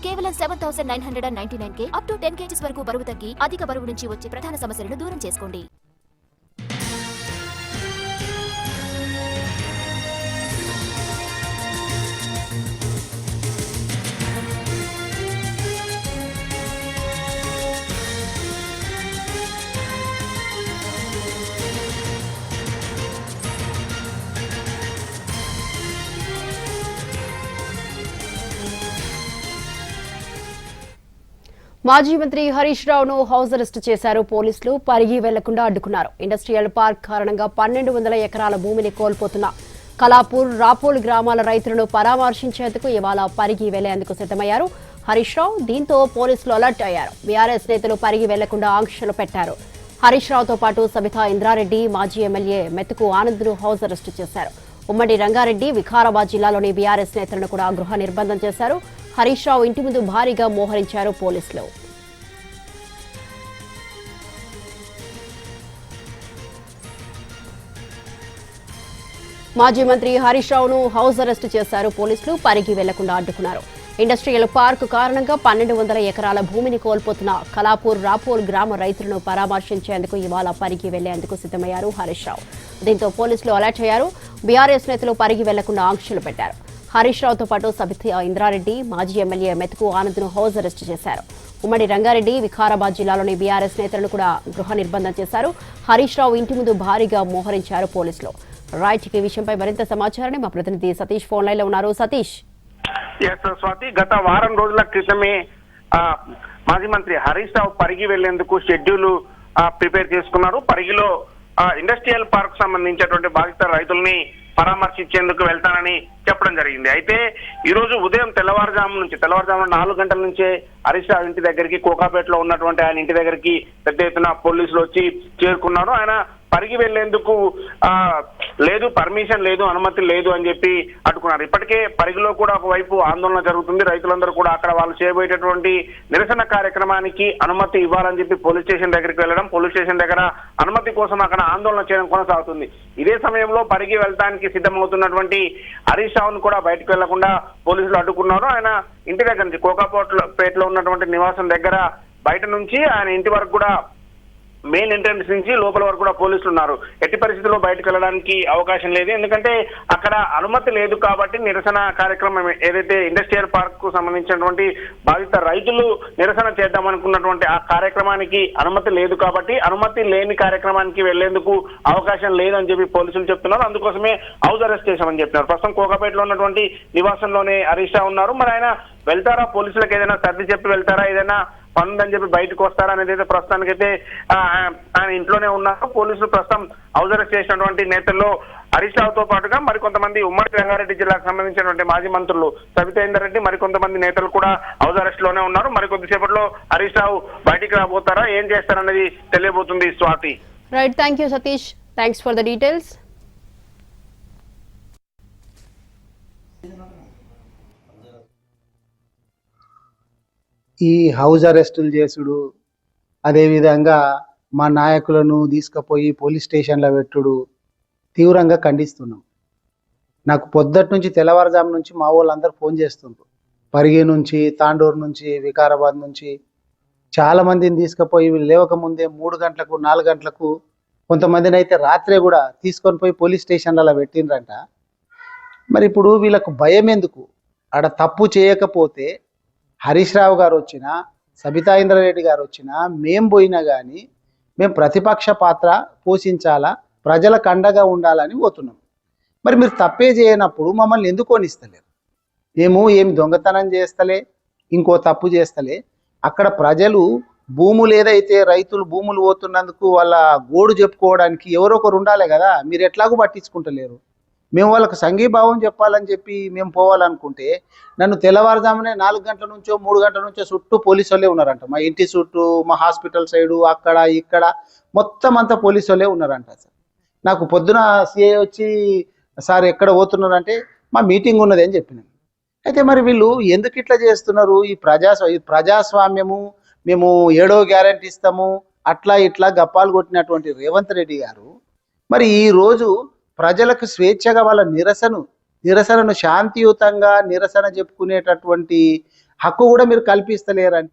కేవలం 7,999 up to 10 kgs వరకు బరువు తగ్గి అధిక బరువు నుంచి వచ్చే ప్రధాన సమస్యలను దూరం చేసుకోండి. మాజీ మంత్రి హరీష్ రావును హౌస్ అరెస్ట్ చేశారు పోలీసులు. పరిగి వెళ్లకుండా అడ్డుకున్నారు. ఇండస్ట్రియల్ పార్క్ కారణంగా 1200 ఎకరాల భూమిని కోల్పోతున్న కలాపూర్, రాపోల్ గ్రామాల రైతులను పరామర్శించేందుకు ఇవాళ పరిగి వెళ్లేందుకు సిద్ధమయ్యారు హరీష్ రావు. దీంతో పోలీసులు అలర్ట్ అయ్యారు. బీఆర్ఎస్ నేతలు పరిగి వెళ్లకుండా ఆంక్షలు పెట్టారు. హరీష్ రావుతో పాటు సబితా ఇంద్రారెడ్డి, మాజీ ఎమ్మెల్యే మెతుకు ఆనంద్ను హౌస్ అరెస్ట్ చేశారు. ఉమ్మడి రంగారెడ్డి, వికారాబాద్ జిల్లాలోని బీఆర్ఎస్ నేతలను కూడా గృహ నిర్బంధం చేశారు. హరీష్ రావు ఇంటి ముందు భారీగా మోహరించారు పోలీసులు. మాజీ మంత్రి హరీష్ రావును హౌస్ అరెస్ట్ చేశారు పోలీసులు. పరిగి వెళ్లకుండా అడ్డుకున్నారు. ఇండస్ట్రియల్ పార్క్ కారణంగా 1200 ఎకరాల భూమిని కోల్పోతున్న కలాపూర్, రాపోల్ గ్రామ రైతులను పరామర్శించేందుకు ఇవాళ పరిగి వెళ్లేందుకు సిద్ధమయ్యారు హరీష్ రావు. దీంతో పోలీసులు అలర్ట్ అయ్యారు. బీఆర్ఎస్ నేతలు పరిగి వెళ్లకుండా ఆంక్షలు పెట్టారు. హరీష్ రావుతో పాటు సబితా ఇంద్రారెడ్డి, మాజీ ఎమ్మెల్యే మెతుకు ఆనంద్ను హౌస్ అరెస్ట్ చేశారు. ఉమ్మడి రంగారెడ్డి, వికారాబాద్ జిల్లాలోని బీఆర్ఎస్ నేతలను కూడా గృహ నిర్బంధం చేశారు. హరీష్ రావు ఇంటి ముందు భారీగా మోహరించారు పోలీసులు. రైట్, ఈ విషయంపై మరింత సమాచారాన్ని మా ప్రతినిధి సతీష్ ఫోన్ లైన్ లో ఉన్నారు. సతీష్. స్వాతి, గత వారం రోజుల క్రితమే మాజీ మంత్రి హరీష్ రావు పరిగి వెళ్లేందుకు షెడ్యూల్ ప్రిపేర్ చేసుకున్నారు. పరిగిలో ఇండస్ట్రియల్ పార్క్ సంబంధించినటువంటి బాధిత రైతుల్ని పరామర్శించేందుకు వెళ్తానని చెప్పడం జరిగింది. అయితే ఈ రోజు ఉదయం తెల్లవారుజామున 4 గంటల నుంచే హరీష్ రావు ఇంటి దగ్గరికి, కోకాపేటలో ఉన్నటువంటి ఆయన ఇంటి దగ్గరికి పెద్ద ఎత్తున పోలీసులు వచ్చి చేరుకున్నారు. ఆయన పరిగి వెళ్లేందుకు లేదు, పర్మిషన్ లేదు, అనుమతి లేదు అని చెప్పి అడ్డుకున్నారు. ఇప్పటికే పరిగిలో కూడా ఒకవైపు ఆందోళన జరుగుతుంది. రైతులందరూ కూడా అక్కడ వాళ్ళు చేయబోయేటటువంటి నిరసన కార్యక్రమానికి అనుమతి ఇవ్వాలని చెప్పి పోలీస్ స్టేషన్ దగ్గరికి వెళ్ళడం, పోలీస్ స్టేషన్ దగ్గర అనుమతి కోసం అక్కడ ఆందోళన చేయడం కొనసాగుతుంది. ఇదే సమయంలో పరిగి వెళ్తానికి సిద్ధమవుతున్నటువంటి హరీష్ రావును కూడా బయటకు వెళ్లకుండా పోలీసులు అడ్డుకున్నారు. ఆయన ఇంటి దగ్గర నుంచి, కోకాపేటలో ఉన్నటువంటి నివాసం దగ్గర బయట నుంచి ఆయన ఇంటి వరకు కూడా, మెయిన్ ఎంట్రన్స్ నుంచి లోపల వరకు కూడా పోలీసులు ఉన్నారు. ఎట్టి పరిస్థితుల్లో బయటకు వెళ్ళడానికి అవకాశం లేదు. ఎందుకంటే అక్కడ అనుమతి లేదు కాబట్టి నిరసన కార్యక్రమం ఏదైతే ఇండస్ట్రియల్ పార్క్ కు సంబంధించినటువంటి బాధిత రైతులు నిరసన చేద్దాం అనుకున్నటువంటి ఆ కార్యక్రమానికి అనుమతి లేదు కాబట్టి అనుమతి లేని కార్యక్రమానికి వెళ్లేందుకు అవకాశం లేదని చెప్పి పోలీసులు చెప్తున్నారు. అందుకోసమే హౌస్ అరెస్ట్ చేశామని చెప్తున్నారు. ప్రస్తుతం కోకాపేటలో ఉన్నటువంటి నివాసంలోనే హరీష్ రావు ఉన్నారు. మరి ఆయన వెళ్తారా, పోలీసులకు ఏదైనా సర్ది చెప్పి వెళ్తారా, ఏదైనా పనుందని చెప్పి బయటకు వస్తారా అనేది అయితే ప్రస్తుతానికైతే ఆయన ఇంట్లోనే ఉన్నారు. పోలీసులు ప్రస్తుతం హౌస్ అరెస్ట్ చేసినటువంటి నేతల్లో హరీష్ రావుతో పాటుగా మరికొంతమంది ఉమ్మడి రంగారెడ్డి జిల్లాకు సంబంధించినటువంటి మాజీ మంత్రులు సబితా ఇంద్రారెడ్డి, మరికొంతమంది నేతలు కూడా హౌస్ అరెస్ట్ లోనే ఉన్నారు. మరికొద్దిసేపట్లో హరీష్ రావు బయటికి రాబోతారా, ఏం చేస్తారనేది తెలియబోతుంది. Swathi. Right, thank you Satish. Thanks for the details. ఈ హౌస్ అరెస్టులు చేసుడు, అదేవిధంగా మా నాయకులను తీసుకుపోయి పోలీస్ స్టేషన్లో పెట్టుడు తీవ్రంగా ఖండిస్తున్నాం. నాకు పొద్దుటి నుంచి, తెల్లవారుజాము నుంచి మా వాళ్ళందరూ ఫోన్ చేస్తుండ్రు. పరిగి నుంచి, తాండూరు నుంచి, వికారాబాద్ నుంచి చాలామందిని తీసుకుపోయి వీళ్ళు లేవకముందే 3 గంటలకు 4 గంటలకు, కొంతమందిని అయితే రాత్రే కూడా తీసుకొని పోయి పోలీస్ స్టేషన్లలో పెట్టిండ్రంట. మరి ఇప్పుడు వీళ్ళకు భయం ఎందుకు? ఆడ తప్పు చేయకపోతే హరీష్ రావు గారు వచ్చినా, సబితా ఇంద్రారెడ్డి గారు వచ్చినా, మేం పోయినా కానీ మేము ప్రతిపక్ష పాత్ర పోషించాలా, ప్రజలకు అండగా ఉండాలని పోతున్నాం. మరి మీరు తప్పే చేయనప్పుడు మమ్మల్ని ఎందుకు కొనిస్తలేరు? మేము ఏమి దొంగతనం చేస్తలే, ఇంకో తప్పు చేస్తలే. అక్కడ ప్రజలు భూములు ఏదైతే రైతులు భూములు పోతున్నందుకు వాళ్ళ గోడు చెప్పుకోవడానికి ఎవరో ఒకరు ఉండాలి కదా. మీరు ఎట్లాగూ పట్టించుకుంటలేరు. మేము వాళ్ళకు సంఘీభావం చెప్పాలని చెప్పి మేము పోవాలనుకుంటే నన్ను తెల్లవారుజామునే 4 గంటల నుంచో 3 గంటల నుంచో చుట్టూ పోలీసు వాళ్ళే ఉన్నారంట. మా ఇంటి చుట్టూ, మా హాస్పిటల్ సైడు, అక్కడ ఇక్కడ మొత్తం అంతా పోలీసు వాళ్ళే ఉన్నారంట. సార్, నాకు పొద్దున సిఐ వచ్చి, సార్ ఎక్కడ పోతున్నారంటే మా మీటింగ్ ఉన్నది అని చెప్పినాను. అయితే మరి వీళ్ళు ఎందుకు ఇట్లా చేస్తున్నారు? ఈ ప్రజాస్వామ్యము, మేము 7వ గ్యారెంటీ ఇస్తాము, అట్లా ఇట్లా గప్పాలు కొట్టినటువంటి రేవంత్ రెడ్డి గారు మరి ఈరోజు ప్రజలకు స్వేచ్ఛగా వాళ్ళ నిరసనను శాంతియుతంగా నిరసన చెప్పుకునేటటువంటి హక్కు కూడా మీరు కల్పిస్తలేరని